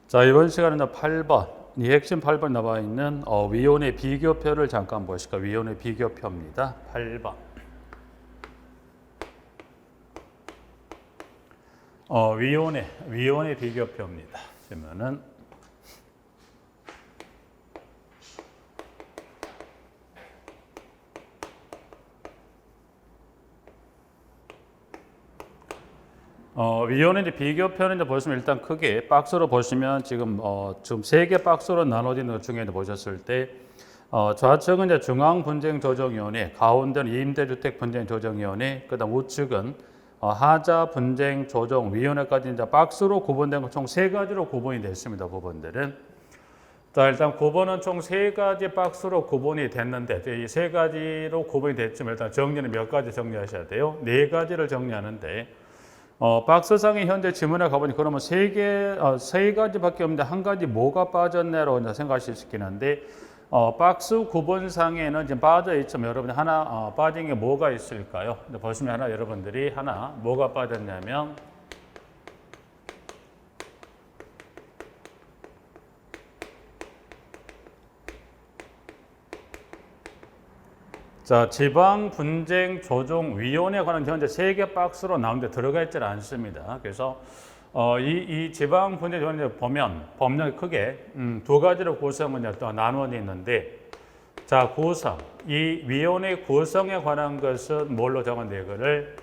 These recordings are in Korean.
자, 이번 시간은 8번, 이 핵심 8번 나와 있는 위원의 비교표를 잠깐 보실까? 위원의 비교표입니다. 8번. 위원의 비교표입니다. 그러면은 위원의 이제 비교표는 이제 보시면 일단 크게 박스로 보시면 지금 세 개 박스로 나눠진 것 중에 보셨을 때 좌측은 이제 중앙분쟁조정위원회, 가운데는 임대주택분쟁조정위원회, 그다음 우측은 하자분쟁조정위원회까지 이제 박스로 구분된 것 총 세 가지로 구분이 됐습니다. 부분들은. 자, 일단 구분은 총 세 가지 박스로 구분이 됐는데 이 세 가지로 구분이 됐지만 일단 정리는 몇 가지 정리하셔야 돼요. 네 가지를 정리하는데. 박스상에 현재 지문에 가보니 그러면 세 가지밖에 없는데 한 가지 뭐가 빠졌네라고 생각하실 수 있긴 한데 박스 구분상에는 지금 빠져 있지만 여러분이 하나 빠진 게 뭐가 있을까요? 보시면 하나 여러분들이 하나 뭐가 빠졌냐면 자, 지방분쟁조정위원회에 관한 현재 세 개 박스로 나오는데 들어가 있지는 않습니다. 그래서 이 지방분쟁조정위원회 보면 법령이 크게 두 가지로 구성은 또 나누어져 있는데 자, 구성. 이 위원회 구성에 관한 것은 뭘로 정한다? 이거를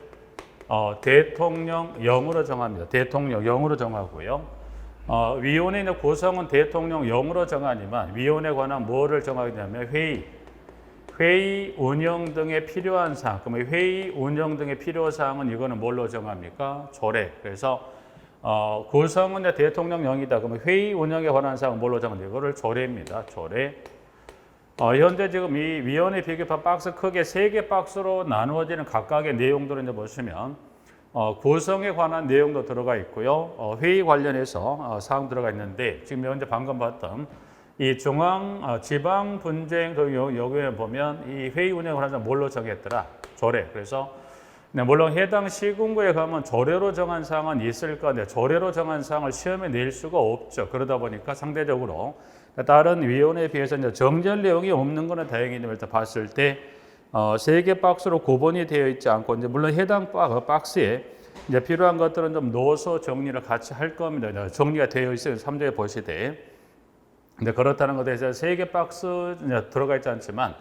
대통령령으로 정합니다. 대통령령으로 정하고요. 위원회의 구성은 대통령령으로 정하지만 위원회에 관한 뭐를 정하냐면 회의 운영 등에 필요한 사항. 그러면 회의 운영 등의 필요 사항은 이거는 뭘로 정합니까? 조례. 그래서 구성은 대통령령이다. 그러면 회의 운영에 관한 사항은 뭘로 정합니까? 이거를 조례입니다. 조례. 현재 지금 이 위원회 비교표 박스 크게 세 개 박스로 나누어지는 각각의 내용들을 이제 보시면 구성에 관한 내용도 들어가 있고요. 회의 관련해서 사항 들어가 있는데 지금 현재 방금 봤던 이 지방분쟁 여기에 보면 이 회의 운영을 하자 뭘로 정했더라? 조례. 그래서 물론 해당 시군구에 가면 조례로 정한 사항은 있을 건데 조례로 정한 사항을 시험에 낼 수가 없죠. 그러다 보니까 상대적으로 다른 위원회에 비해서 이제 정전 내용이 없는 거는 다행히도 일단 봤을 때 세 개 박스로 구분이 되어 있지 않고 이제 물론 해당 박스에 이제 필요한 것들은 좀 넣어서 정리를 같이 할 겁니다. 정리가 되어 있어요. 3조에 보시되. 근데 그렇다는 것에 대해서 세 개 박스 들어가 있지 않지만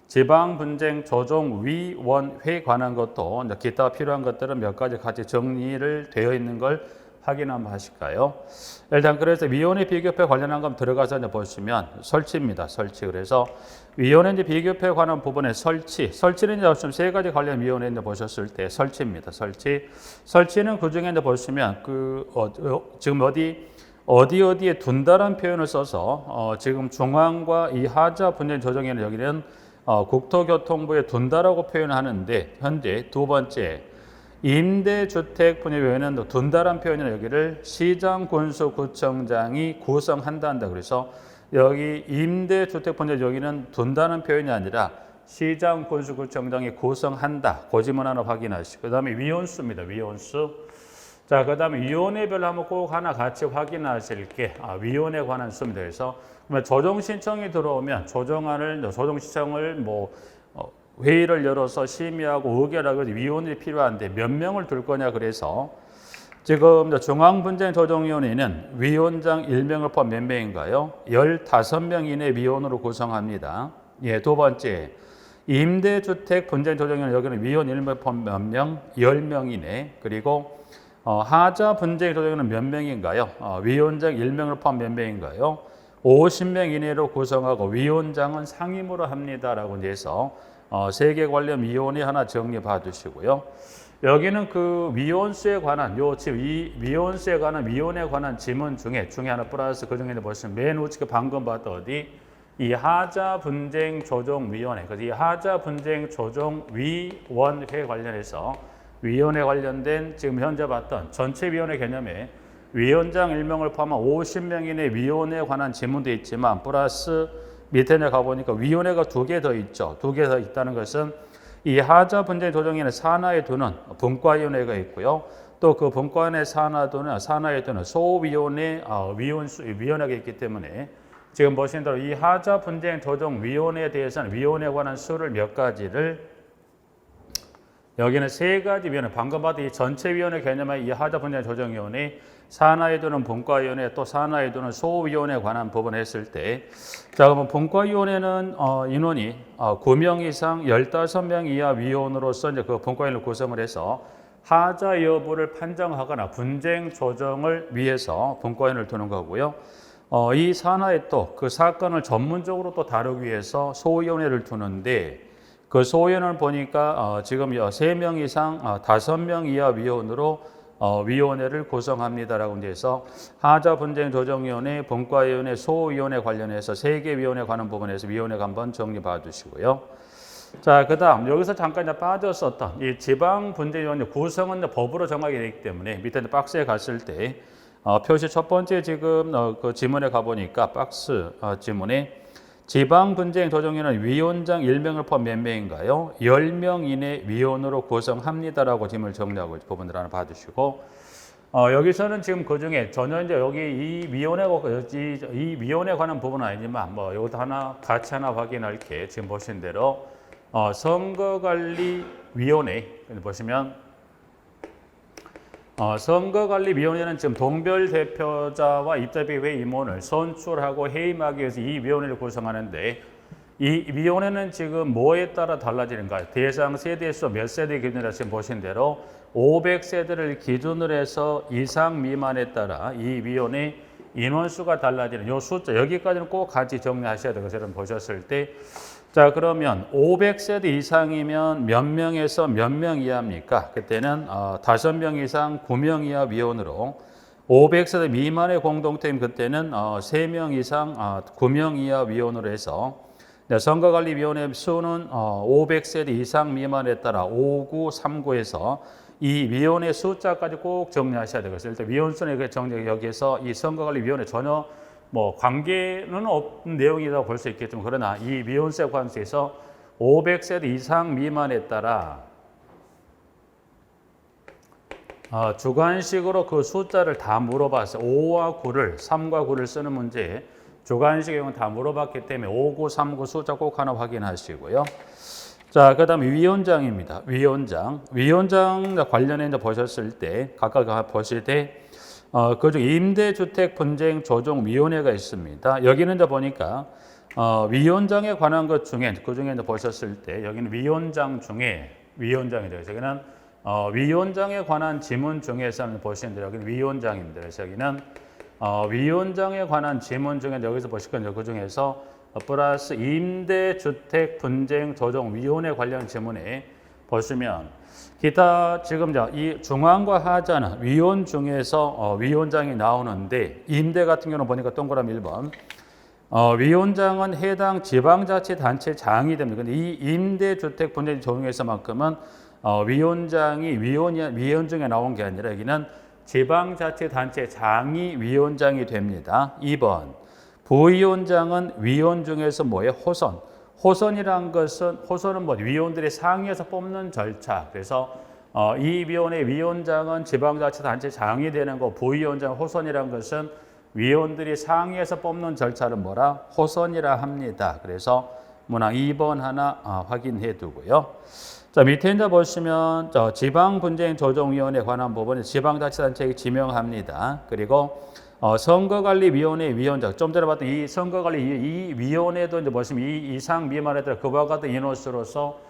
지방분쟁조정위원회에 관한 것도 이제 기타 필요한 것들은 몇 가지 같이 정리를 되어 있는 걸 확인 한번 하실까요? 일단 그래서 위원회 비교표에 관련한 것 들어가서 이제 보시면 설치입니다. 설치. 그래서 위원회 이제 비교표에 관한 부분에 설치는 이제 세 가지 관련 위원회 이제 보셨을 때 설치입니다. 설치는 그 중에 이제 보시면 지금 어디에 둔다라는 표현을 써서 지금 중앙과 이 하자 분쟁 조정에는 여기는 국토교통부에 둔다라고 표현하는데 현재 두 번째 임대주택 분야 외에는 둔다라는 표현은 여기를 시장군수구청장이 구성한다. 그래서 여기 임대주택 분야 여기는 둔다는 표현이 아니라 시장군수구청장이 구성한다. 그 지문 하나 확인하시고 그다음에 위원수입니다. 위원수. 자, 그 다음에 위원회별로 한번 꼭 하나 같이 확인하실 게 위원회에 관한 수입니다. 그래서 조정 신청이 들어오면 조정 신청을 회의를 열어서 심의하고 의결하고 위원이 필요한데 몇 명을 둘 거냐 그래서 지금 중앙분쟁조정위원회는 위원장 1명을 포함 몇 명인가요? 15명 이내 위원으로 구성합니다. 예, 두 번째 임대주택 분쟁조정위원회 여기는 위원 1명 포함 몇 명? 10명 이내. 그리고 하자 분쟁 조정위원회는 몇 명인가요? 위원장 1명을 포함 몇 명인가요? 50명 이내로 구성하고 위원장은 상임으로 합니다라고 해서 세 개 관련 위원회 하나 정리 봐주시고요. 여기는 그 위원수에 관한 이 위원수에 관한 위원회에 관한 지문 중에 하나 플러스 그 중에 보시면 맨 우측에 방금 봤던 이 하자 분쟁 조정위원회 그래서 이 하자 분쟁 조정위원회 관련해서 위원회 관련된 지금 현재 봤던 전체 위원회 개념에 위원장 1명을 포함한 50명 이내 위원회에 관한 지문도 있지만 플러스 밑에 가보니까 위원회가 두 개 더 있죠. 두 개 더 있다는 것은 이 하자 분쟁 조정위원회 산하에 두는 분과위원회가 있고요. 또 그 본관의 산하에 두는 소위원회 위원회가 있기 때문에 지금 보신 대로 이 하자 분쟁 조정 위원회에 대해서는 위원회에 관한 수를 몇 가지를 여기는 세 가지 위원회, 방금 봤던 이 전체 위원회 개념의 이 하자 분쟁 조정 위원회, 산하에 두는 본과위원회, 또 산하에 두는 소위원회에 관한 부분을 했을 때, 자 그러면 본과위원회는 인원이 9명 이상 15명 이하 위원으로서 이제 그 본과위원회를 구성을 해서 하자 여부를 판정하거나 분쟁 조정을 위해서 본과위원회를 두는 거고요. 이 산하에 또 그 사건을 전문적으로 또 다루기 위해서 소위원회를 두는데, 그 소위원을 보니까 지금 3명 이상 5명 이하 위원으로 위원회를 구성합니다라고 해서 하자 분쟁 조정위원회, 본과위원회, 소위원회 관련해서 3개 위원회 관한 부분에서 위원회가 한번 정리 봐주시고요. 자, 그다음 여기서 잠깐 빠졌었던 이 지방 분쟁위원회 구성은 법으로 정하게 되기 때문에 밑에 박스에 갔을 때 표시 첫 번째 지금 그 지문에 가보니까 박스 지문에 지방 분쟁 조정위원회는 위원장 1명을 포함 몇 명인가요? 10명 이내 위원으로 구성합니다라고 지문을 정리하고 부분들 하나 봐주시고, 여기서는 지금 그 중에 전혀 이제 여기 이 위원회에 관한 부분은 아니지만 뭐 이것도 하나 같이 하나 확인할게. 지금 보신 대로 선거관리위원회 보시면 선거관리위원회는 지금 동별 대표자와 입대비회 임원을 선출하고 해임하기 위해서 이 위원회를 구성하는데, 이 위원회는 지금 뭐에 따라 달라지는가? 대상 세대수 몇 세대 기준으로 지금 보신 대로 500세대를 기준으로 해서 이상 미만에 따라 이 위원회 인원수가 달라지는 요 숫자, 여기까지는 꼭 같이 정리하셔야 되고, 여러분 보셨을 때, 자 그러면 500세대 이상이면 몇 명에서 몇 명 이하입니까? 그때는 5명 이상 9명 이하 위원으로, 500세대 미만의 공동체인 그때는 3명 이상 9명 이하 위원으로 해서, 선거관리위원회 수는 500세대 이상 미만에 따라 5939에서 이 위원회 숫자까지 꼭 정리하셔야 되겠어요. 일단 위원수는 정리, 여기에서 이 선거관리위원회 전혀 뭐 관계는 없는 내용이라고 볼 수 있겠지만, 그러나 이 위원세 관계에서 500세대 이상 미만에 따라 주관식으로 그 숫자를 다 물어봤어요. 5와 9를 3과 9를 쓰는 문제에 주관식의 경우는 다 물어봤기 때문에 5, 9, 3, 9 숫자 꼭 하나 확인하시고요. 자, 그 다음에 위원장입니다. 위원장 관련해 이제 보셨을 때, 각각 보실 때, 그중 임대주택 분쟁 조정위원회가 있습니다. 여기는 이제 보니까, 위원장에 관한 것 중에, 그 중에 이제 보셨을 때, 여기는 위원장 중에, 위원장이 되죠. 여기는, 위원장에 관한 지문 중에서는 보시는 대로 여기는 위원장입니다. 그래서 여기는, 위원장에 관한 지문 중에 여기서 보실 건데, 그 중에서 플러스 임대주택 분쟁 조정위원회 관련 지문에 보시면 기타 지금 이 중앙과 하자는 위원 중에서 위원장이 나오는데, 임대 같은 경우는 보니까 동그라미 1번 위원장은 해당 지방자치단체장이 됩니다. 근데 이 임대주택 분쟁 조정에서만큼은 위원장이 위원 중에 나온 게 아니라 여기는 지방자치단체장이 위원장이 됩니다. 2번 부위원장은 위원 중에서 뭐예요? 호선이란 것은, 호선은 뭐 위원들이 상위에서 뽑는 절차. 그래서 이 위원회 위원장은 지방자치단체장이 되는 거, 부위원장 호선이란 것은 위원들이 상위에서 뽑는 절차를 뭐라? 호선이라 합니다. 그래서 문항 2번 하나 확인해 두고요. 자, 밑에 이제 보시면 지방분쟁조정위원회에 관한 부분은 지방자치단체에 지명합니다. 그리고 선거관리위원회 위원장, 좀 전에 봤던 이 선거관리 이 위원회도 이제 보시면 이 이상 미만에 따라 그와 같은 인원수로서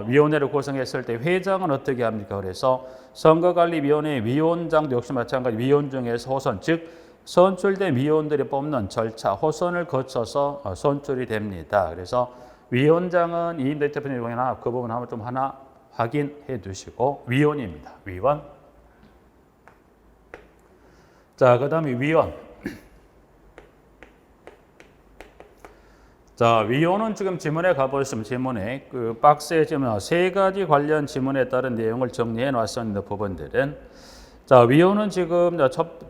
위원회를 구성했을 때 회장은 어떻게 합니까? 그래서 선거관리위원회 위원장도 역시 마찬가지 위원 중에서 호선, 즉 선출된 위원들이 뽑는 절차, 호선을 거쳐서 선출이 됩니다. 그래서 위원장은 이임 대표님 중에나 그 부분 한번 좀 하나 확인해 두시고, 위원입니다. 위원. 자, 그 다음에 위원. 자, 위원은 지금 지문에 가보시면 지문에 그 박스에 지금 세 가지 관련 지문에 따른 내용을 정리해 놨었는데, 부분들은 자, 위원은 지금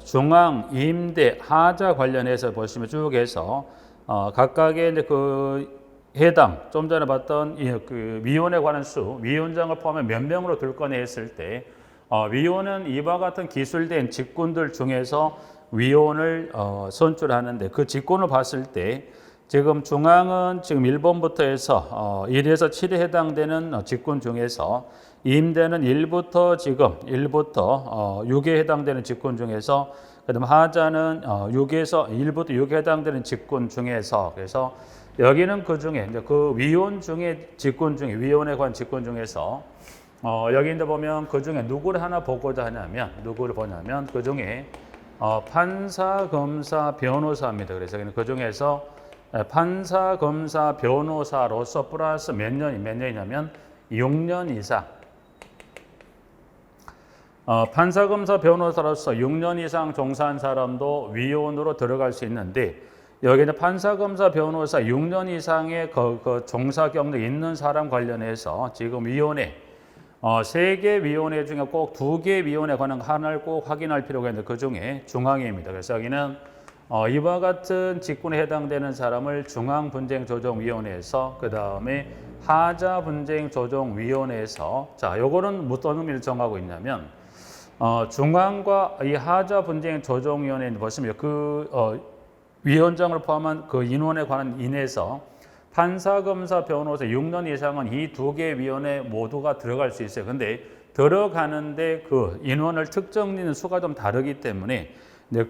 중앙, 임대, 하자 관련해서 보시면 쭉 해서 각각의 이제 그 해당 좀 전에 봤던 그 위원에 관한 수, 위원장을 포함해 몇 명으로 둘 거냐 했을 때 위원은 이와 같은 기술된 직군들 중에서 위원을 선출하는데 그 직군을 봤을 때 지금 중앙은 지금 1번부터 해서 1에서 7에 해당되는 직군 중에서 임대는 1부터 6에 해당되는 직군 중에서 그다음 하자는 6에서 1부터 6에 해당되는 직군 중에서 그래서 여기는 그 중에 이제 그 위원 중에 직군 중에 위원에 관한 직군 중에서 여기 이제 보면 그 중에 누구를 하나 보고자 하냐면 누구를 보냐면 그 중에 판사, 검사, 변호사입니다. 그래서 그 중에서 판사, 검사, 변호사로서 플러스 몇 년이냐면 6년 이상. 판사, 검사, 변호사로서 6년 이상 종사한 사람도 위원으로 들어갈 수 있는데 여기는 판사, 검사, 변호사 6년 이상의 그 종사 경력이 있는 사람 관련해서 지금 위원회 3개 위원회 중에 꼭 2개 위원회 관한 하나를 꼭 확인할 필요가 있는데 그 중에 중앙위입니다. 그래서 여기는 이와 같은 직군에 해당되는 사람을 중앙분쟁조정위원회에서 그 다음에 하자분쟁조정위원회에서 자 요거는 어떤 의미를 정하고 있냐면 중앙과 이 하자분쟁조정위원회 보시면 위원장을 포함한 그 인원에 관한 인해서 판사, 검사, 변호사 6년 이상은 이 2개 위원회 모두가 들어갈 수 있어요. 근데 들어가는데 그 인원을 특정짓는 수가 좀 다르기 때문에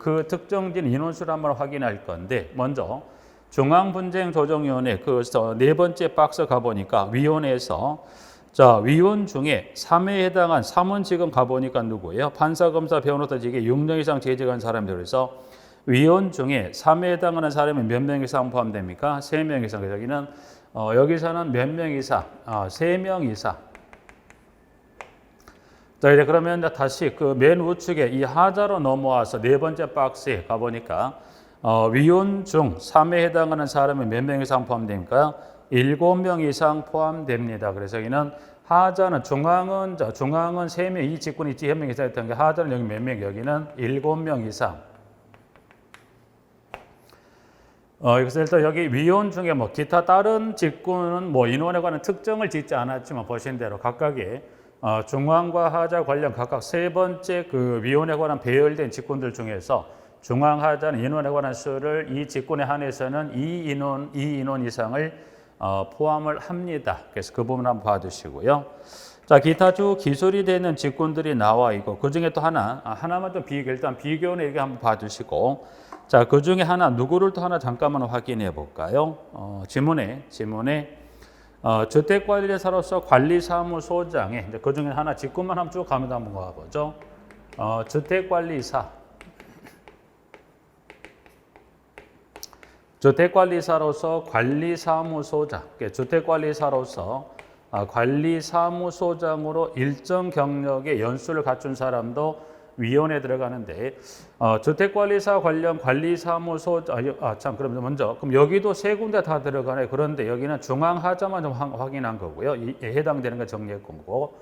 그 특정진 인원수를 한번 확인할 건데 먼저 중앙분쟁조정위원회 그 네 번째 박스 가보니까 위원회에서 자 위원 중에 3회에 해당한 3원 지금 가보니까 누구예요? 판사, 검사, 변호사직에 6년 이상 재직한 사람들 그래서 위원 중에 3회에 해당하는 사람이 몇 명 이상 포함됩니까? 3명 이상. 여기는 여기서는 몇 명 이상? 3명 이상. 자 이제 그러면 다시 그 맨 우측에 이 하자로 넘어와서 네 번째 박스에 가보니까 위원 중 3회에 해당하는 사람이 몇 명 이상 포함됩니까? 7명 이상 포함됩니다. 그래서 여기는 하자는 중앙은 3명 이 직군이 있지 1명 이상 했던 게 하자는 여기 몇 명? 여기는 7명 이상. 그래서 일단 여기 위원 중에 뭐 기타 다른 직군은 뭐 인원에 관한 특정을 짓지 않았지만 보신 대로 각각의 중앙과 하자 관련 각각 세 번째 그 위원에 관한 배열된 직군들 중에서 중앙 하자는 인원에 관한 수를 이 직군에 한해서는 이 인원 이상을 포함을 합니다. 그래서 그 부분 한번 봐주시고요. 자, 기타 주 기술이 되는 직군들이 나와 있고 그 중에 또 하나만 좀 일단 비교는 이렇게 한번 봐주시고 자, 그 중에 하나 누구를 또 하나 잠깐만 확인해 볼까요? 지문에 주택관리사로서 관리사무소장에 그 중에 하나 직군만 한번 쭉 가면서 한번 가보죠. 주택관리사로서 관리사무소장, 주택관리사로서 관리사무소장으로 일정 경력의 연수를 갖춘 사람도 위원회에 들어가는데 주택관리사 관련 관리사무소 그럼 먼저 그럼 여기도 세 군데 다 들어가네. 그런데 여기는 중앙하자만 좀 확인한 거고요. 해당되는 거 정리했고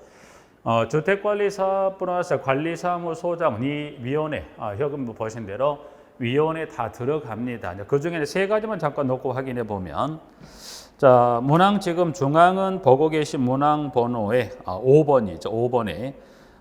주택관리사 플러스 관리사무소장은 이 위원회 여기 보신 대로 위원회 다 들어갑니다. 그 중에 세 가지만 잠깐 놓고 확인해 보면 자 문항 지금 중앙은 보고 계신 문항 번호에 5번이죠.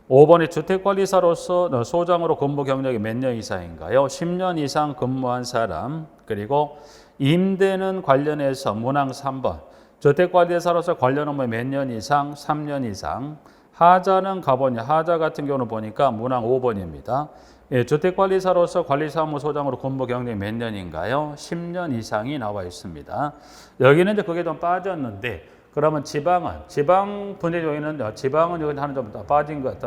5번에 주택관리사로서 소장으로 근무 경력이 몇 년 이상인가요? 10년 이상 근무한 사람. 그리고 임대는 관련해서 문항 3번. 주택관리사로서 관련 업무에 몇 년 이상? 3년 이상. 하자는 가보냐? 하자 같은 경우는 보니까 문항 5번입니다. 예, 주택관리사로서 관리사무소장으로 근무 경력이 몇 년인가요? 10년 이상이 나와 있습니다. 여기는 이제 그게 좀 빠졌는데 그러면 지방 분쟁조정위는 지방은 여기 하나 좀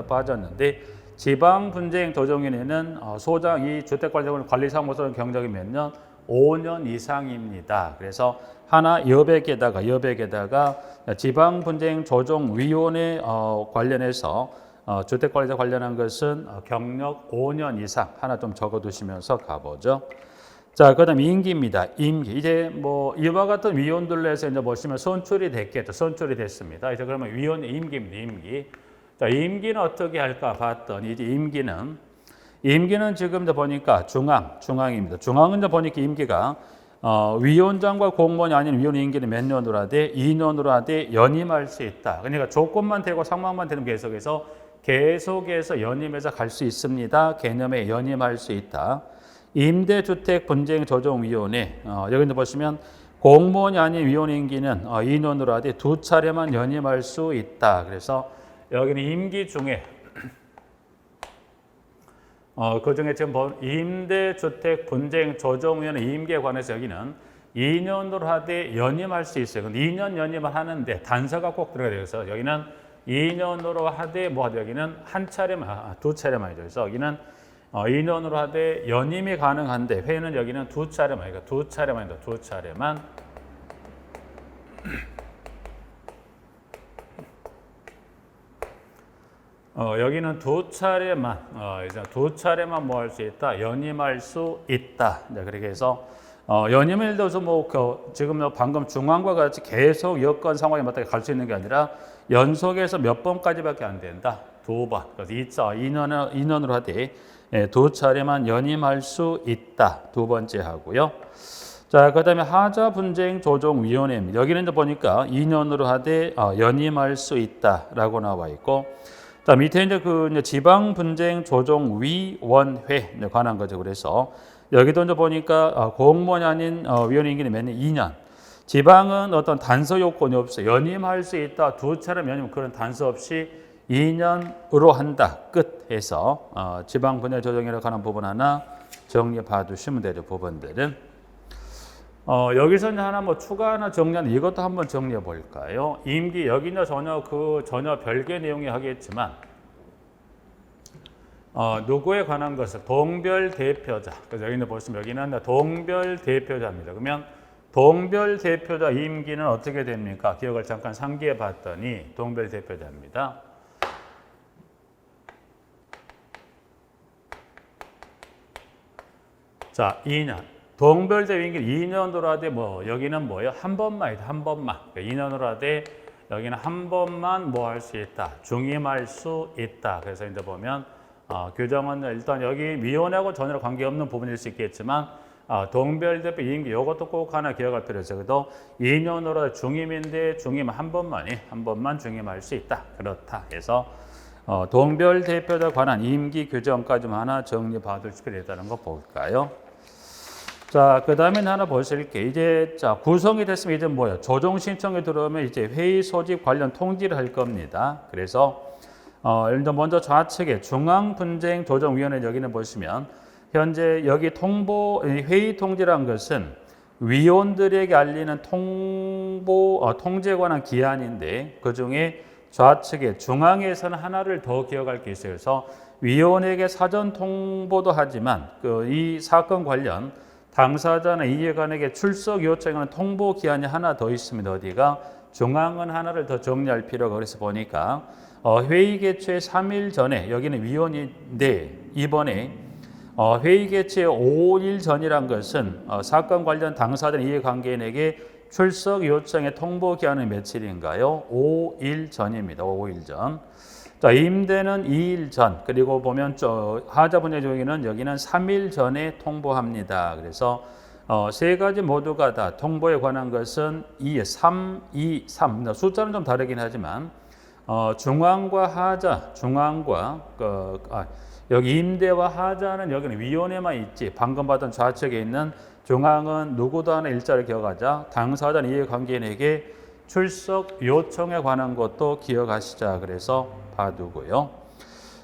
빠졌는데 지방 분쟁 조정위는 소장 이 주택관리사무소 경력이 몇 년? 5년 이상입니다. 그래서 하나 여백에다가 지방 분쟁 조정위원회 관련해서 주택관리자 관련한 것은 경력 5년 이상 하나 좀 적어두시면서 가보죠. 자, 그다음 임기입니다. 임기. 이제 뭐 이와 같은 위원들로 해서 이제 보시면 선출이 됐습니다. 이제 그러면 위원 임기입니다. 임기. 자, 임기는 어떻게 할까 봤더니 이제 임기는 지금 이제 보니까 중앙입니다. 중앙은 이제 보니까 임기가 위원장과 공무원이 아닌 위원 임기는 몇 년으로 하되 2년으로 하되 연임할 수 있다. 그러니까 조건만 되고 상황만 되는 계속해서 계속해서 연임해서 갈 수 있습니다. 개념에 연임할 수 있다. 임대주택분쟁조정위원회 여기 보시면 공무원이 아닌 위원 임기는 2년으로 하되 2차례만 연임할 수 있다. 그래서 여기는 임기 중에 그중에 지금 임대주택분쟁조정위원회 임기에 관해서 여기는 2년으로 하되 연임할 수 있어요. 근데 2년 연임을 하는데 단서가 꼭 들어가야 돼서 여기는 2년으로 하되 여기는 한 차례만, 두 차례만이죠. 그래서 여기는 2년으로 하되 연임이 가능한데 회의는 여기는 두 차례만, 그러니까 두 차례만이다. 두 차례만. 여기는 두 차례만, 이제 두 차례만 뭐 할 수 있다? 연임할 수 있다. 네, 그렇게 해서 연임을 들어서 지금 방금 중앙과 같이 계속 여건 상황에 맞게 갈 수 있는 게 아니라 연속해서 몇 번까지밖에 안 된다. 두 번. 그래서 2년으로 하되 두 차례만 연임할 수 있다. 두 번째 하고요. 자, 그다음에 하자분쟁조정위원회입니다. 여기는 이제 보니까 2년으로 하되 연임할 수 있다라고 나와 있고, 자 밑에 이제 이제 지방분쟁조정위원회에 관한 거죠. 그래서 여기도 이제 보니까 공무원이 아닌 위원회 임기는 몇 년? 2년. 지방은 어떤 단서 요건이 없어요. 연임할 수 있다. 두 차례 연임 그런 단서 없이 2년으로 한다. 끝해서 지방분쟁조정위에 관한 부분 하나 정리해 봐두시면 되죠. 부분들은. 여기서 이제 하나 추가하나 정리하는 이것도 한번 정리해 볼까요? 임기 여기는 전혀 별개 내용이 하겠지만 누구에 관한 것을 동별 대표자. 그래서 여기는 보시면 여기는 동별 대표자입니다. 그러면 동별 대표자 임기는 어떻게 됩니까? 기억을 잠깐 상기해 봤더니 동별 대표자입니다. 자, 2년. 동별대 임기 2년으로 하되 여기는 뭐예요? 한 번만이다. 한 번만. 그러니까 2년으로 하되 여기는 한 번만 뭐 할 수 있다. 중임할 수 있다. 그래서 이제 보면 규정은 일단 여기 위원회하고 전혀 관계없는 부분일 수 있겠지만 동별대표 임기 이것도 꼭 하나 기억할 필요 있어요. 그래도 2년으로 중임인데 중임 한 번만 중임할 수 있다. 그렇다 해서 동별대표에 관한 임기 규정까지만 하나 정리 받을 필요가 있다는 거 볼까요? 자, 그 다음에 하나 보실게. 이제 구성이 됐으면 이제 뭐예요? 조정 신청이 들어오면 이제 회의 소집 관련 통지를 할 겁니다. 그래서 일단 먼저 좌측에 중앙분쟁조정위원회 여기는 보시면 현재 여기 회의 통지란 것은 위원들에게 알리는 통지에 관한 기한인데 그 중에 좌측에 중앙에서는 하나를 더 기억할 게 있어요. 그래서 위원에게 사전 통보도 하지만 이 사건 관련 당사자나 이해관에게 출석 요청하는 통보 기한이 하나 더 있습니다. 어디가? 중앙은 하나를 더 정리할 필요가 그래서 보니까 회의 개최 3일 전에 여기는 위원인데 이번에 회의 개최 5일 전이란 것은 사건 관련 당사자 이해관계인에게 출석 요청의 통보 기한은 며칠인가요? 5일 전입니다. 5일 전. 자, 임대는 2일 전, 그리고 보면 하자분쟁조정위는 여기는 3일 전에 통보합니다. 그래서 세 가지 모두가 다 통보에 관한 것은 3. 숫자는 좀 다르긴 하지만 중앙과 하자, 여기 임대와 하자는 여기는 위원회만 있지 방금 봤던 좌측에 있는 중앙은 누구도 하나 일자를 기억하자. 당사자 이해관계인에게 출석 요청에 관한 것도 기억하시자. 그래서 봐두고요.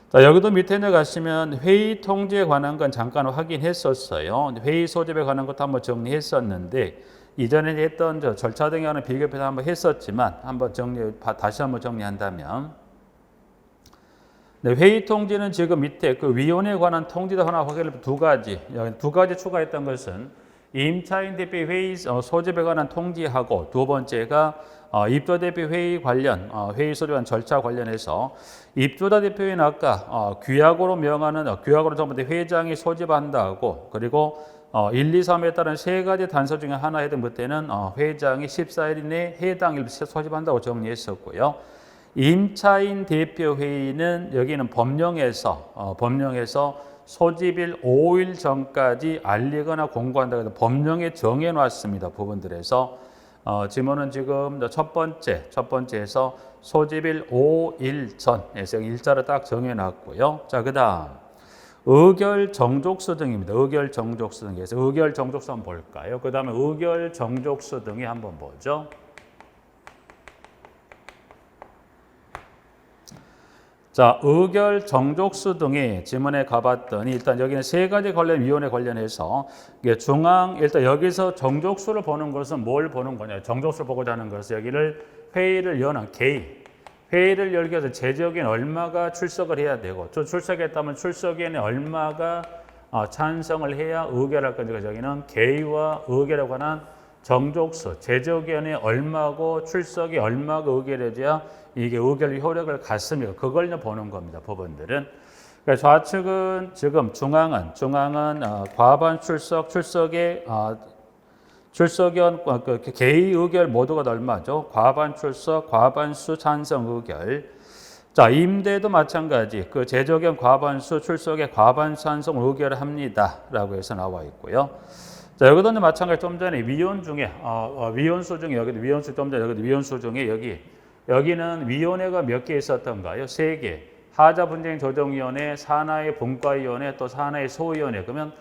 자, 여기도 밑에 가시면 회의 통지에 관한 건 잠깐 확인했었어요. 회의 소집에 관한 것도 한번 정리했었는데 이전에 했던 절차 등에 관한 비교표도 한번 했었지만 다시 한번 정리한다면 회의 통지는 지금 밑에 위원회에 관한 통지도 하나 확인을 두 가지 추가했던 것은 임차인 대표 회의 소집에 관한 통지하고 두 번째가 입주자 대표 회의 관련 회의 소집한 절차 관련해서 입주자 대표는 아까 규약으로 전부 다 회장이 소집한다고 그리고 1, 2, 3에 따른 세 가지 단서 중에 하나에 든 그때는 회장이 14일 이내에 해당 일 소집한다고 정리했었고요. 임차인 대표 회의는 여기는 법령에서 소집일 5일 전까지 알리거나 공고한다고 해서 법령에 정해놨습니다. 부분들에서 지문은 지금 첫 번째에서 소집일 5일 전에서 일자를 딱 정해놨고요. 자, 그다음 의결 정족수 등입니다. 의결 정족수 등에서 의결 정족수 한번 볼까요? 그다음에 의결 정족수 등이 한번 보죠. 자, 의결 정족수 등이 지문에 가봤더니 일단 여기는 세 가지 관련 위원회 관련해서 이게 일단 여기서 정족수를 보는 것은 뭘 보는 거냐? 정족수를 보고자 하는 것은 여기를 회의를 여는 회의를 열기 위해서 제적인 얼마가 출석을 해야 되고 출석했다면 출석인의 얼마가 찬성을 해야 의결할 건지 여기는 개의와 의결에 관한 정족수, 제적인의 얼마고 출석이 얼마가 의결해줘야 이게 의결 효력을 갖습니까? 그걸 보는 겁니다. 법원들은. 그러니까 좌측은 지금 중앙은 과반 출석의 출석연 개의 의결 모두가 얼마죠? 과반 출석, 과반수 찬성 의결. 자, 임대도 마찬가지. 그 제적연 과반수 출석의 과반 찬성 의결을 합니다라고 해서 나와 있고요. 자, 여기도 마찬가지. 좀 전에 위원 중에 위원수 중에 여기도 위원수 좀 전에 여기도 위원수 중에 여기는 위원회가 몇 개 있었던가요? 3개. 하자분쟁조정위원회, 산하의 분과위원회, 또 산하의 소위원회. 그러면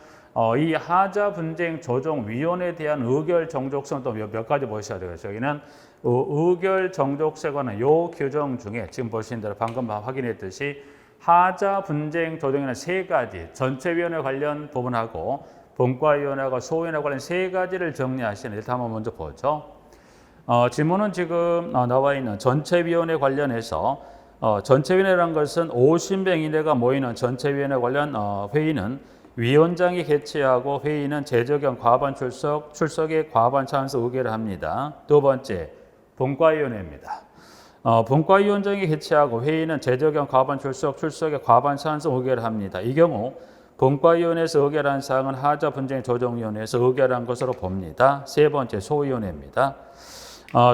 이 하자분쟁조정위원회에 대한 의결 정족수는 또 몇 가지 보셔야 되겠죠. 여기는 의결 정족수에 관한 요 규정 중에 지금 보신 대로 방금 확인했듯이 하자분쟁조정위원회 3가지, 전체위원회 관련 부분하고 분과위원회하고 소위원회 관련 3가지를 정리하시는 일단 한번 먼저 보죠. 지문은 지금 나와 있는 전체위원회 관련해서 전체위원회라는 것은 50명 이내가 모이는 전체위원회 관련 회의는 위원장이 개최하고 회의는 제적연 과반 출석의 과반 찬성 의결을 합니다. 두 번째, 분과위원회입니다. 분과위원장이 개최하고 회의는 제적연 과반 출석의 과반 찬성 의결을 합니다. 이 경우 분과위원회에서 의결한 사항은 하자분쟁조정위원회에서 의결한 것으로 봅니다. 세 번째, 소위원회입니다.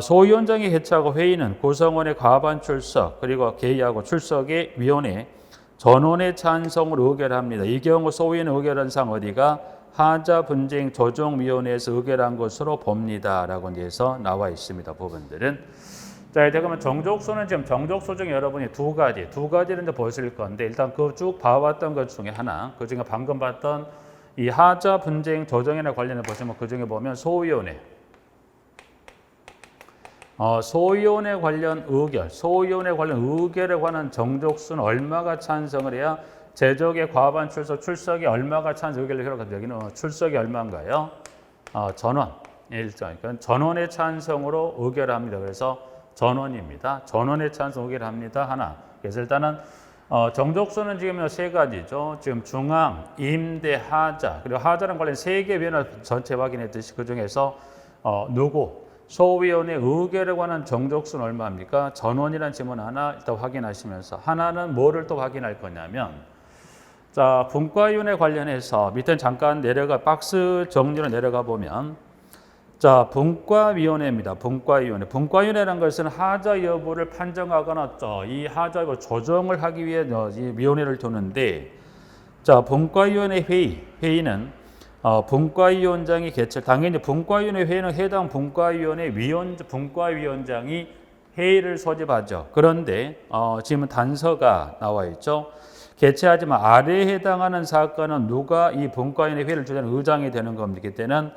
소위원장이 개최하고 회의는 구성원의 과반 출석 그리고 개의하고 출석의 위원회 전원의 찬성을 의결합니다. 이 경우 소위원회 의결한 사항 어디가 하자분쟁조정위원회에서 의결한 것으로 봅니다라고 해서 나와 있습니다. 부분들은. 자, 이제 그러면 정족수는 지금 정족수 중에 여러분이 두 가지를 이제 보실 건데 일단 그 쭉 봐왔던 것 중에 하나, 그 중에 방금 봤던 이 하자분쟁조정위원회 관련해 보시면 그 중에 보면 소위원회 관련 의결, 소위원회 관련 의결에 관한 정족수는 얼마가 찬성을 해야 제적의 과반 출석이 얼마가 찬성 의결을 해야 여기는 출석이 얼마인가요? 전원 일정. 그러니까 전원의 찬성으로 의결합니다. 그래서 전원입니다. 전원의 찬성 의결합니다. 하나. 그래서 일단은 정족수는 지금 3가지죠. 지금 중앙, 임대, 하자 그리고 하자랑 관련 3개 위원회 전체 확인했듯이 그 중에서 소위원회 의결에 관한 정족수는 얼마입니까? 전원이라는 지문 하나 일단 확인하시면서 하나는 뭐를 또 확인할 거냐면 자, 분과위원회 관련해서 밑에 잠깐 박스 정리로 내려가 보면 자, 분과위원회입니다. 분과위원회라는 것은 하자 여부를 판정하거나 이 하자 여부 조정을 하기 위해 이 위원회를 두는데 자, 분과위원회 회의는 분과위원장이 개최. 당연히 분과위원회 회의는 해당 분과위원회 분과위원장이 회의를 소집하죠. 그런데 지금 단서가 나와 있죠. 개최하지만 아래에 해당하는 사건은 누가 이 분과위원회 회의를 주재하는 의장이 되는 겁니다. 그때는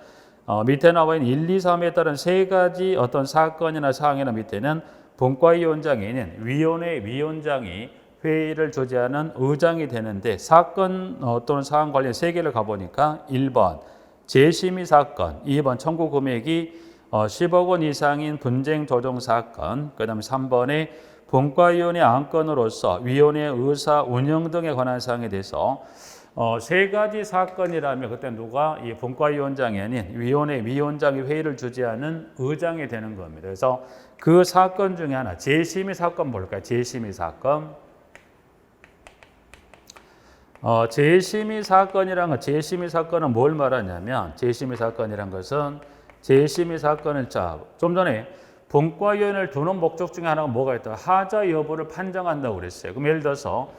밑에 나와 있는 1, 2, 3에 따른 3가지 어떤 사건이나 사항이나 밑에는 분과위원장인 위원회 위원장이 회의를 주재하는 의장이 되는데 사건 또는 사안 관련 3개를 가보니까 1번 재심의 사건, 2번 청구 금액이 10억 원 이상인 분쟁 조정 사건, 그 다음에 3번에 분과위원회 안건으로서 위원회 의사 운영 등에 관한 사항에 대해서 3가지 사건이라면 그때 누가 이 분과위원장이 아닌 위원회 위원장이 회의를 주재하는 의장이 되는 겁니다. 그래서 그 사건 중에 하나 재심의 사건 볼까요? 재심의 사건. 재심의 사건은 뭘 말하냐면 재심의 사건은 좀 전에 분과위원회를 두는 목적 중에 하나가 뭐가 있다? 하자 여부를 판정한다고 그랬어요. 그럼 예를 들어서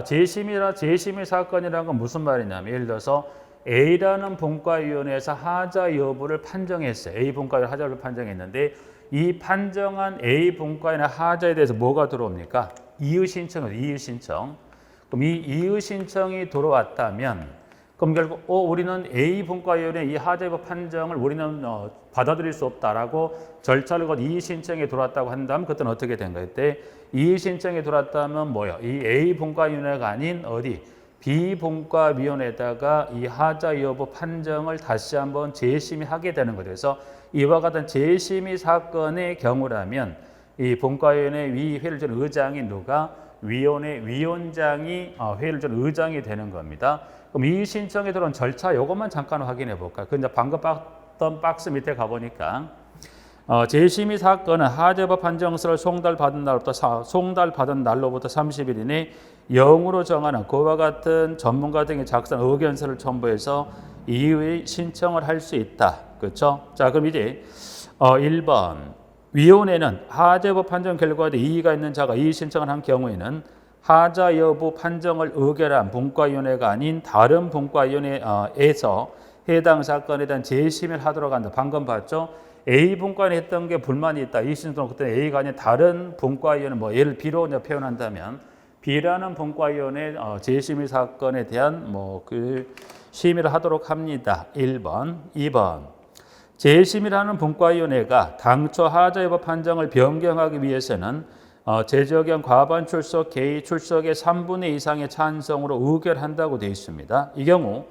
재심의 사건이라는 건 무슨 말이냐면 예를 들어서 A라는 분과위원회에서 하자 여부를 판정했어요. A 분과위원 하자를 판정했는데 이 판정한 A 분과위원회 하자에 대해서 뭐가 들어옵니까? 이의 신청이에요. 이의 신청. 그럼 이 이의 신청이 들어왔다면 그럼 결국 우리는 A 분과위원회 이 하자 여부 판정을 우리는 받아들일 수 없다라고 절차를 거쳐 이의 신청이 들어왔다고 한다면 그때는 어떻게 된 거예요? 그때 이의 신청이 들어왔다면 뭐예요? 이 A 분과위원회가 아닌 어디? B 분과위원회에다가 이 하자 여부 판정을 다시 한번 재심의하게 되는 거죠. 그래서 이와 같은 재심의 사건의 경우라면 이 분과위원회 위 회의를 준 의장이 누가? 위원회 위원장이 회의를 준 의장이 되는 겁니다. 그럼 이 신청에 들어온 절차 요것만 잠깐 확인해 볼까요? 그 이제 방금 봤던 박스 밑에 가보니까 재심의 사건은 하자여부 판정서를 송달받은 날로부터 30일 이내 0으로 정하는 그와 같은 전문가 등의 작성 의견서를 첨부해서 이의 신청을 할 수 있다. 그렇죠? 자, 그럼 이제 1번 위원회는 하자 여부 판정 결과에 대해 이의가 있는 자가 이의 신청을 한 경우에는 하자 여부 판정을 의결한 분과위원회가 아닌 다른 분과위원회에서 해당 사건에 대한 재심을 하도록 한다. 방금 봤죠? A 분과위원회 했던 게 불만이 있다. 이의 신청 그때 A가 아닌 다른 분과위원회 뭐 예를 B로 표현한다면 B라는 분과위원회 재심의 사건에 대한 그 심의를 하도록 합니다. 1번, 2번. 재심의를 하는 분과위원회가 당초 하자 여부 판정을 변경하기 위해서는 제적용 과반 출석, 개의 출석의 3분의 2 이상의 찬성으로 의결한다고 되어 있습니다. 이 경우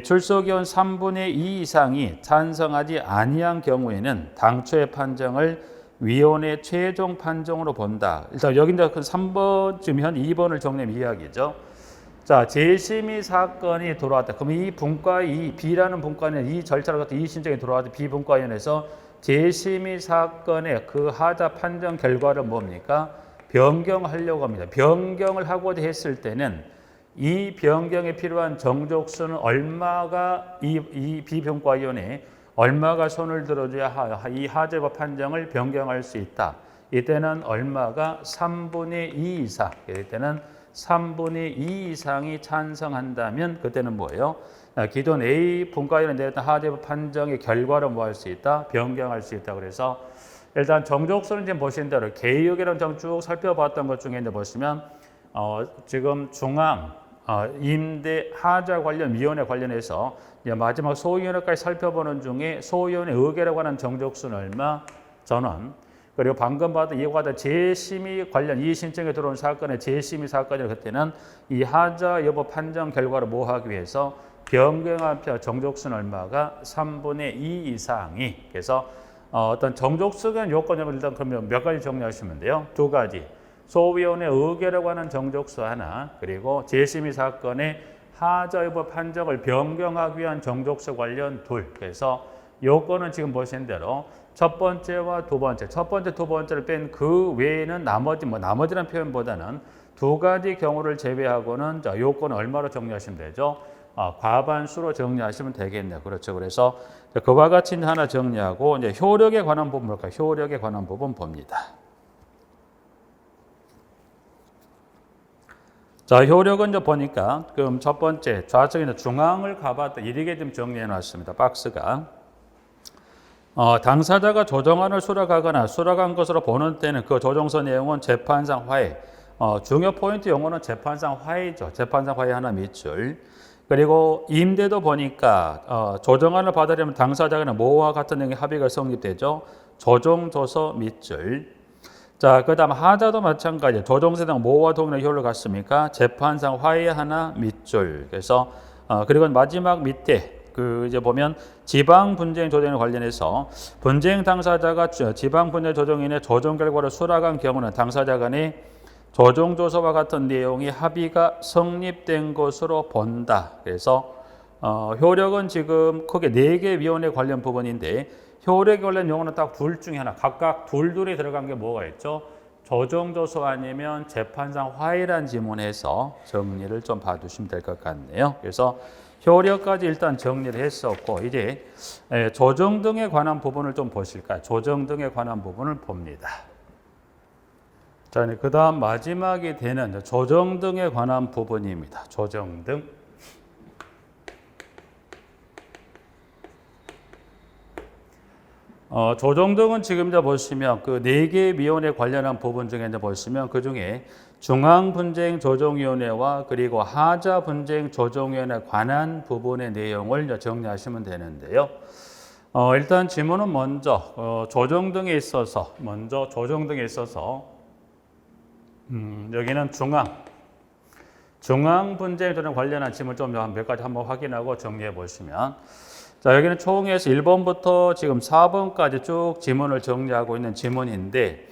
출석위원 3분의 2 이상이 찬성하지 아니한 경우에는 당초의 판정을 위원회 최종 판정으로 본다. 일단 여기 이제 3번쯤면 2번을 정리하면 이야기죠. 자, 재심의 사건이 들어왔다. 그럼 이 분과위 B라는 분과위는 이 절차를 갖고 이 신청이 들어왔다. B 분과위원회에서 재심의 사건의 그 하자 판정 결과를 뭡니까? 변경하려고 합니다. 변경을 하고자 했을 때는 이 변경에 필요한 정족수는 얼마가 이 비평가위원회에 얼마가 손을 들어줘야 이 하자여부 판정을 변경할 수 있다. 이때는 얼마가 3분의 2 이상, 이때는 3분의 2 이상이 찬성한다면 그때는 뭐예요? 기존 A 분과위원회 내렸던 하자여부 판정의 결과를 뭐 할 수 있다? 변경할 수 있다. 그래서 일단 정족수는 지금 보신 대로 개혁이라는 정 쭉 살펴봤던 것 중에 이제 보시면 지금 중앙 임대 하자 관련 위원회 관련해서 이제 마지막 소위원회까지 살펴보는 중에 소위원회 의결에 관한 정족수는 얼마? 전원. 그리고 방금 봤던 이와 같은 재심의 관련 이의 신청에 들어온 사건의 재심의 사건이 그때는 이 하자 여부 판정 결과를 뭐 하기 위해서 변경한 표 정족수는 얼마가 3분의 2 이상이. 그래서 어떤 정족수가 요건을 일단 그러면 몇 가지 정리하시면 돼요. 두 가지. 소위원회 의결에 관한 정족수 하나, 그리고 재심의 사건의 하자 여부 판정을 변경하기 위한 정족수 관련 둘. 그래서 요건은 지금 보신 대로 첫 번째와 두 번째, 첫 번째, 두 번째를 뺀 그 외에는 나머지라는 표현보다는 두 가지 경우를 제외하고는 자, 요건은 얼마로 정리하시면 되죠? 과반수로 정리하시면 되겠네요. 그렇죠. 그래서 그와 같이 하나 정리하고 이제 효력에 관한 부분 볼까요? 효력에 관한 부분 봅니다. 자, 효력은 이제 보니까 그럼 첫 번째 좌측에 중앙을 가봤다 이렇게 좀 정리해 놨습니다. 박스가 당사자가 조정안을 수락하거나 수락한 것으로 보는 때는 그 조정서 내용은 재판상 화해. 중요 포인트 용어는 재판상 화해죠. 재판상 화해 하나 밑줄. 그리고 임대도 보니까 조정안을 받으려면 당사자가 뭐와 같은 내용의 합의가 성립되죠. 조정조서 밑줄. 자, 그 다음 하자도 마찬가지. 조정세당 뭐와 동일한 효력을 갖습니까? 재판상 화해 하나 밑줄. 그래서 그리고 마지막 밑에 이제 보면 지방 분쟁 조정에 관련해서 분쟁 당사자가 지방 분쟁 조정인의 조정 결과를 수락한 경우는 당사자 간의 조정 조서와 같은 내용이 합의가 성립된 것으로 본다. 그래서 효력은 지금 크게 4개 위원회 관련 부분인데 효력에 관련 용어는 딱 둘 중에 하나, 각각 둘이 들어간 게 뭐가 있죠? 조정조서 아니면 재판상 화해란 지문에서 정리를 좀 봐두시면 될 것 같네요. 그래서 효력까지 일단 정리를 했었고 이제 조정 등에 관한 부분을 좀 보실까요? 조정 등에 관한 부분을 봅니다. 자, 그 다음 마지막이 되는 조정 등에 관한 부분입니다. 조정 등. 조정등은 지금 이제 보시면 그 4개 위원회 관련한 부분 중에 이제 보시면 그 중에 중앙분쟁조정위원회와 그리고 하자분쟁조정위원회에 관한 부분의 내용을 이제 정리하시면 되는데요. 일단 지문은 먼저 조정등에 있어서 여기는 중앙분쟁조정 관련한 지문 좀 몇 가지 한번 확인하고 정리해 보시면 자 여기는 총에서 1번부터 지금 4번까지 쭉 지문을 정리하고 있는 지문인데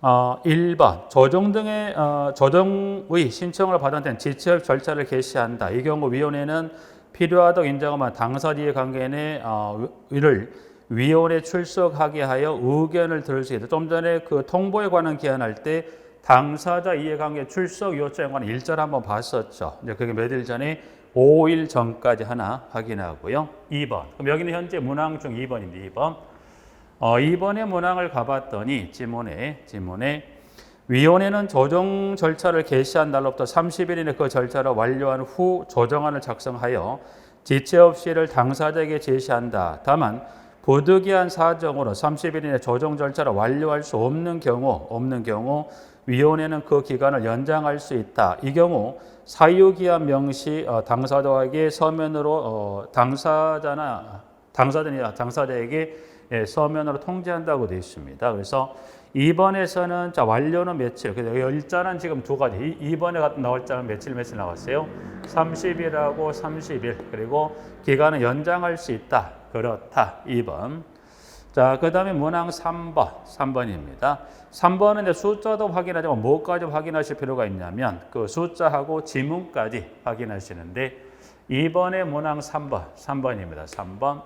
1번 조정등의 조정의 신청을 받은 데는 지체협 절차를 개시한다. 이 경우 위원회는 필요하다고 인정하면 당사자 이해관계인의 이를 위원회 출석하게 하여 의견을 들을 수 있다. 좀 전에 그 통보에 관한 기한할 때 당사자 이해관계 출석 요청에 관한 일자를 한번 봤었죠. 이제 그게 몇 일 전에 5일 전까지 하나 확인하고요. 2번. 그럼 여기는 현재 문항 중 2번인데 2번. 2번의 문항을 가봤더니 지문에 위원회는 조정 절차를 개시한 날로부터 30일 이내 그 절차를 완료한 후 조정안을 작성하여 지체 없이를 당사자에게 제시한다. 다만 부득이한 사정으로 30일 이내 조정 절차를 완료할 수 없는 경우 위원회는 그 기간을 연장할 수 있다. 이 경우 사유기한 명시 당사자에게 서면으로 당사자에게 서면으로 통지한다고 되어 있습니다. 그래서 2번에서는 자 완료는 며칠? 그래서 일자는 지금 두 가지. 2번에 나올 자는 며칠 나왔어요? 30일하고 30일. 그리고 기간은 연장할 수 있다. 그렇다. 2번. 자, 그 다음에 문항 3번입니다. 3번은 이제 숫자도 확인하지만 뭐까지 확인하실 필요가 있냐면 그 숫자하고 지문까지 확인하시는데 2번의 문항 3번입니다. 3번.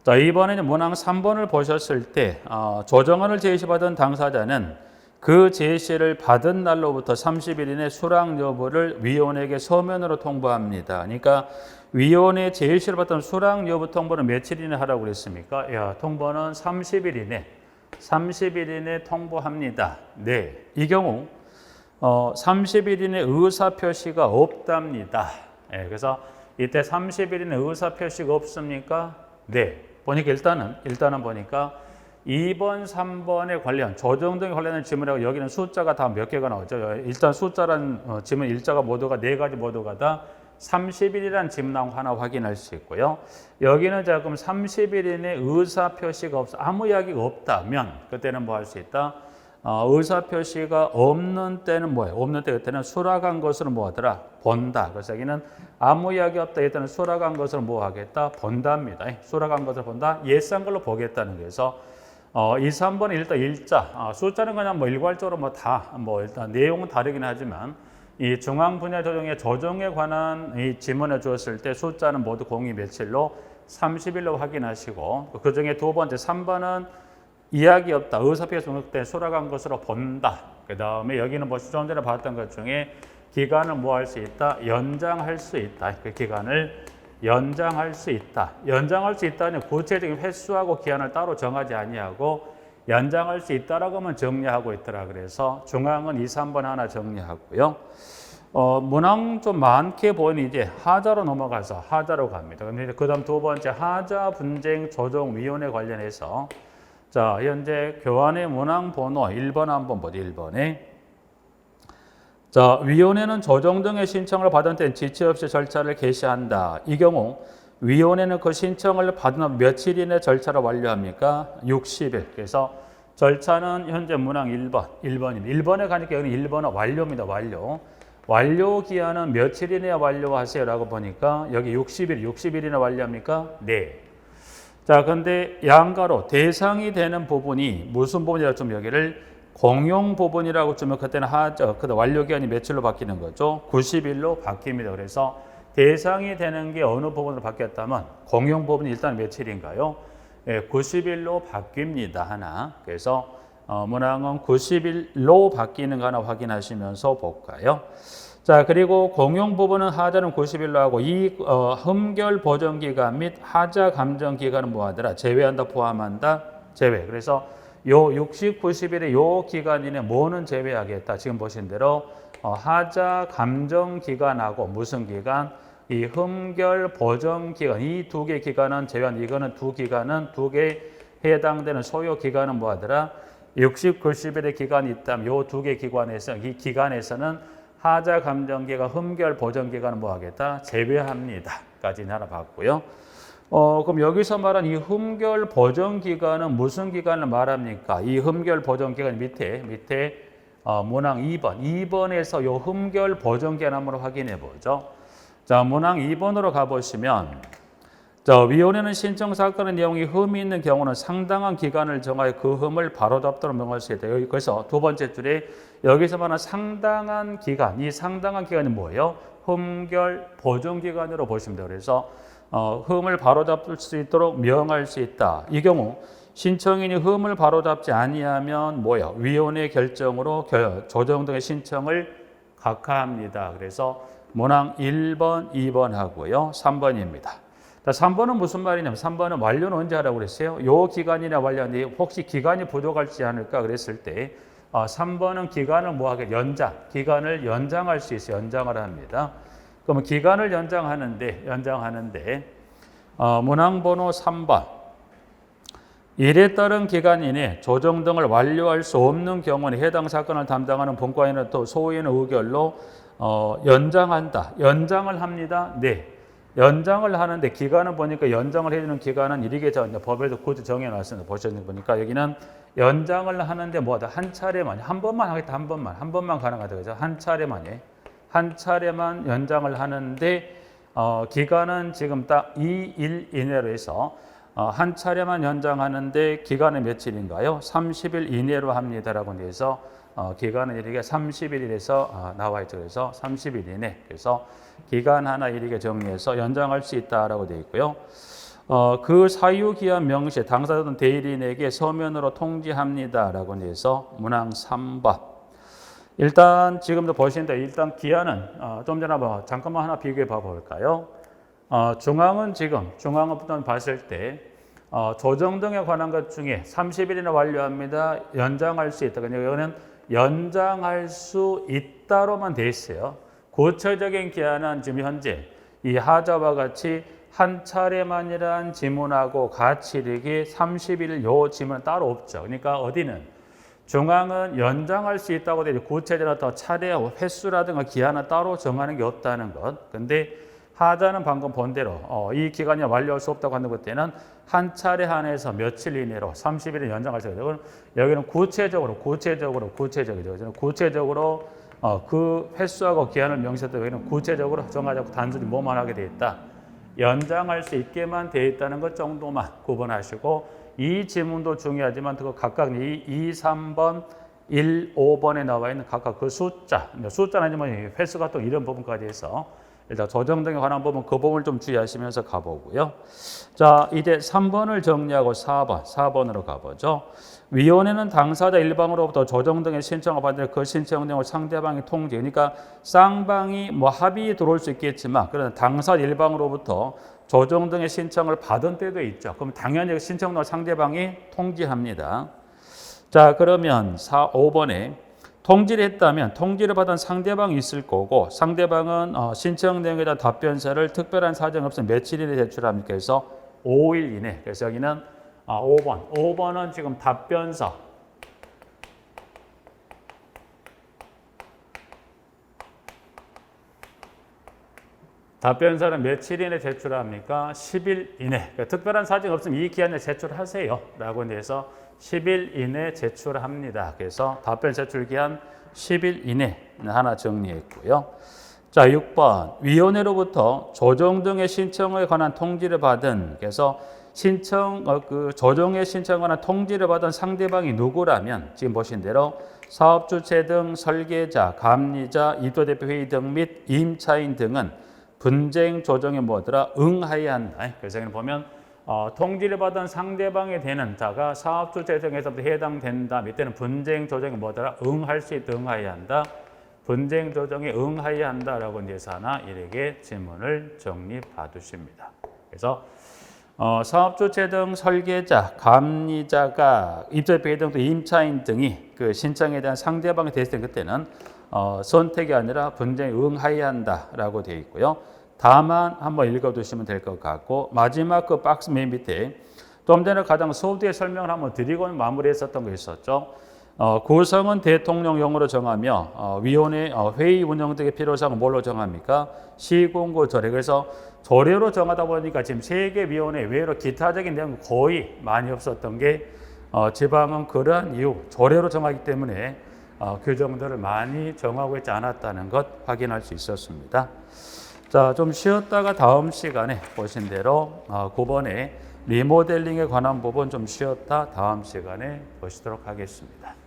자, 이번에는 문항 3번을 보셨을 때 조정안을 제시받은 당사자는 그 제시를 받은 날로부터 30일 이내 수락 여부를 위원에게 서면으로 통보합니다. 그러니까 위원회 제시를 받은 수락 여부 통보는 며칠 이내 하라고 그랬습니까? 통보는 30일 이내 통보합니다. 네, 이 경우 30일 이내 의사표시가 없답니다. 그래서 이때 30일 이내 의사표시가 없습니까? 네. 보니까 일단은 보니까 2번, 3번에 관련 조정 등에 관련된 지문하고 여기는 숫자가 다 몇 개가 나오죠. 일단 숫자란 지문 일자가 모두가 4가지 모두가 다 30일이라는 지문하고 하나 확인할 수 있고요. 여기는 자 그럼 30일 이내 의사 표시가 없어 아무 이야기가 없다면 그때는 뭐 할 수 있다. 의사 표시가 없는 때는 뭐예요? 없는 때 그때는 수락한 것으로 뭐 하더라? 본다. 그래서 여기는 아무 이야기 없다. 이때는 수락한 것을 뭐 하겠다? 본답니다. 수락한 것을 본다. 예상 걸로 보겠다는 거에서 2, 3번은 일단 일자. 숫자는 그냥 뭐 일괄적으로 일단 내용은 다르긴 하지만 이 중앙 분야 조정의 조정에 관한 이 지문을 주었을 때 숫자는 모두 공이 며칠로 30일로 확인하시고 그 중에 두 번째 3번은 이야기 없다. 의사표시 등록 때 수락한 것으로 본다. 그 다음에 여기는 뭐 좀 전에 봤던 것 중에 기간을 뭐 할 수 있다? 연장할 수 있다. 그 기간을 연장할 수 있다. 연장할 수 있다는 구체적인 횟수하고 기한을 따로 정하지 아니하고 연장할 수 있다라고만 정리하고 있더라. 그래서 중앙은 2, 3번 하나 정리하고요. 문항 좀 많게 보이는 이제 하자로 넘어가서 하자로 갑니다. 근데 그다음 두 번째 하자 분쟁 조정 위원회 관련해서 자, 현재 교환의 문항 번호 1번 한번 보죠. 1번에. 자, 위원회는 조정 등의 신청을 받은 때 지체 없이 절차를 개시한다. 이 경우 위원회는 그 신청을 받은 후 며칠 이내 절차를 완료합니까? 60일. 그래서 절차는 현재 문항 1번입니다. 1번에 가니까 여기는 1번은 완료입니다. 완료 기한은 며칠 이내 완료하세요라고 보니까 여기 60일이나 완료합니까? 네. 자, 근데 양가로 대상이 되는 부분이 무슨 부분이라고 좀 여기를 공용 부분이라고 주면 그때는 완료 기한이 며칠로 바뀌는 거죠? 90일로 바뀝니다. 그래서 대상이 되는 게 어느 부분으로 바뀌었다면 공용 부분이 일단 며칠인가요? 90일로 바뀝니다. 하나. 그래서 문항은 90일로 바뀌는 거 하나 확인하시면서 볼까요? 자, 그리고 공용 부분은 하자는 90일로 하고 이 흠결 보정 기간 및 하자 감정 기간은 뭐 하더라? 제외한다, 포함한다, 제외. 그래서 요 60, 90일의 요 기간 이내 뭐는 제외하겠다. 지금 보신 대로 하자 감정 기간하고 무슨 기간? 이 흠결 보정 기간 이 두 개 기간은 제외한 이거는 두 기간은 두 개 해당되는 소요 기간은 뭐하더라? 60, 90일의 기간이 있다면 요 두 개 기관에서 이 기간에서는 하자 감정기가 흠결 보정 기간은 뭐하겠다? 제외합니다. 까지 하나 봤고요. 그럼 여기서 말한 이 흠결 보정 기간은 무슨 기간을 말합니까? 이 흠결 보정 기간 밑에 문항 2번. 2번에서 요 흠결 보정 기간 한번 확인해 보죠. 자, 문항 2번으로 가보시면 자, 위원회는 신청 사건의 내용이 흠이 있는 경우는 상당한 기간을 정하여 그 흠을 바로잡도록 명할 수 있다. 그래서 두 번째 줄에 여기서 말하는 상당한 기간, 이 상당한 기간이 뭐예요? 흠결 보정 기간으로 보시면 돼요. 그래서 흠을 바로잡을 수 있도록 명할 수 있다. 이 경우 신청인이 흠을 바로잡지 아니하면 뭐예요? 위원회 결정으로 조정 등의 신청을 각하합니다. 그래서 문항 1번, 2번 하고요. 3번입니다. 자, 3번은 무슨 말이냐면 3번은 완료는 언제 하라고 그랬어요? 요 기간이나 완료인데 혹시 기간이 부족하지 않을까 그랬을 때 3번은 기간을 뭐하게 기간을 연장할 수 있어요. 연장을 합니다. 그러면 기간을 연장하는데 문항 번호 3번 일에 따른 기간 이내 조정 등을 완료할 수 없는 경우는 해당 사건을 담당하는 본과인은 또 소위원의 의결로 연장한다. 연장을 합니다. 네. 연장을 하는데 기간은 보니까 연장을 해주는 기간은 이렇게 법에도 굳이 정해놨습니다. 보시는 보니까 여기는 연장을 하는데 뭐다 한 차례만 한 번만 하겠다 한 번만 가능하다 그죠? 한 차례만 연장을 하는데 기간은 지금 딱 2일 이내로 해서 한 차례만 연장하는데 기간은 며칠인가요? 30일 이내로 합니다라고 해서 기간은 이렇게 30일에서 나와 있죠. 그래서 30일 이내. 그래서 기간 하나 이렇게 정리해서 연장할 수 있다라고 되어 있고요. 그 사유 기한 명시 당사자든 대리인에게 서면으로 통지합니다라고 해서 문항 3번. 일단 지금도 보시는데 일단 기한은 좀 전에 잠깐만 하나 비교해 봐 볼까요? 중앙은 봤을 때 조정 등에 관한 것 중에 30일이나 완료합니다. 연장할 수 있다. 그러니까 이거는 연장할 수 있다로만 돼 있어요. 구체적인 기한은 지금 현재 이 하자와 같이 한 차례만이란 지문하고 같이 이르기 30일 요 지문은 따로 없죠. 그러니까 어디는 중앙은 연장할 수 있다고 되죠. 구체적인 어떤 차례 횟수라든가 기한은 따로 정하는 게 없다는 것. 근데 하자는 방금 본 대로 이 기간이 완료할 수 없다고 하는 것 때는 한 차례 한해서 며칠 이내로 30일을 연장할 수 있어요. 여기는 구체적으로 그 횟수하고 기한을 명시했다. 여기는 구체적으로 정하자고 단순히 뭐만 하게 돼 있다. 연장할 수 있게만 돼 있다는 것 정도만 구분하시고 이 지문도 중요하지만 그 각각 2, 3번, 1, 5번에 나와 있는 각각 그 숫자는 아니면 횟수 같은 이런 부분까지 해서 일단 조정 등에 관한 부분 그 부분을 좀 주의하시면서 가보고요. 자, 이제 3번을 정리하고 4번으로 가보죠. 위원회는 당사자 일방으로부터 조정 등의 신청을 받는 그 신청 내용을 상대방이 통지. 그러니까 쌍방이 합의에 들어올 수 있겠지만 그러나 당사자 일방으로부터 조정 등의 신청을 받은 때도 있죠. 그럼 당연히 신청 내용을 상대방이 통지합니다. 자, 그러면 5번에 통지를 했다면 통지를 받은 상대방이 있을 거고 상대방은 신청 내용에 대한 답변서를 특별한 사정 없이 며칠 이내 제출합니까? 그래서 5일 이내. 그래서 여기는 5번은 지금 답변서는 며칠 이내 제출합니까? 10일 이내. 그러니까 특별한 사정이 없으면 이 기한에 제출하세요. 라고 해서 10일 이내 제출합니다. 그래서 답변 제출 기한 10일 이내 하나 정리했고요. 자, 6번. 위원회로부터 조정 등의 신청에 관한 통지를 받은 그래서 조정의 신청에 관한 통지를 받은 상대방이 누구라면 지금 보신 대로 사업주체 등 설계자, 감리자, 입도대표회의 등 및 임차인 등은 분쟁 조정에 응하여야 한다. 그래서 여기 보면 통지를 받은 상대방이 되는 자가 사업주체 등에서부터 해당된다. 밑에는 분쟁 조정에 응할 수 있다. 응하여야 한다. 분쟁 조정에 응하여야 한다라고 해서 하나 이렇게 질문을 정리 봐두십니다. 그래서 사업주체 등 설계자, 감리자가 입주대표회의 등 임차인 등이 그 신청에 대한 상대방이 됐을 때 그때는 선택이 아니라 분쟁에 응하여야 한다라고 되어 있고요. 다만 한번 읽어두시면 될 것 같고 마지막 그 박스 맨 밑에 좀 전에 가장 소두의 설명을 한번 드리고 마무리했었던 거 있었죠. 구성은 대통령령으로 정하며 위원회 회의 운영 등의 필요사항은 뭘로 정합니까? 시공고 조례. 그래서 조례로 정하다 보니까 지금 세계위원회 외로 기타적인 내용은 거의 많이 없었던 게 지방은 그러한 이유 조례로 정하기 때문에 규정들을 많이 정하고 있지 않았다는 것 확인할 수 있었습니다. 자, 좀 쉬었다가 다음 시간에 보신 대로 9번에 리모델링에 관한 부분 좀 쉬었다 다음 시간에 보시도록 하겠습니다.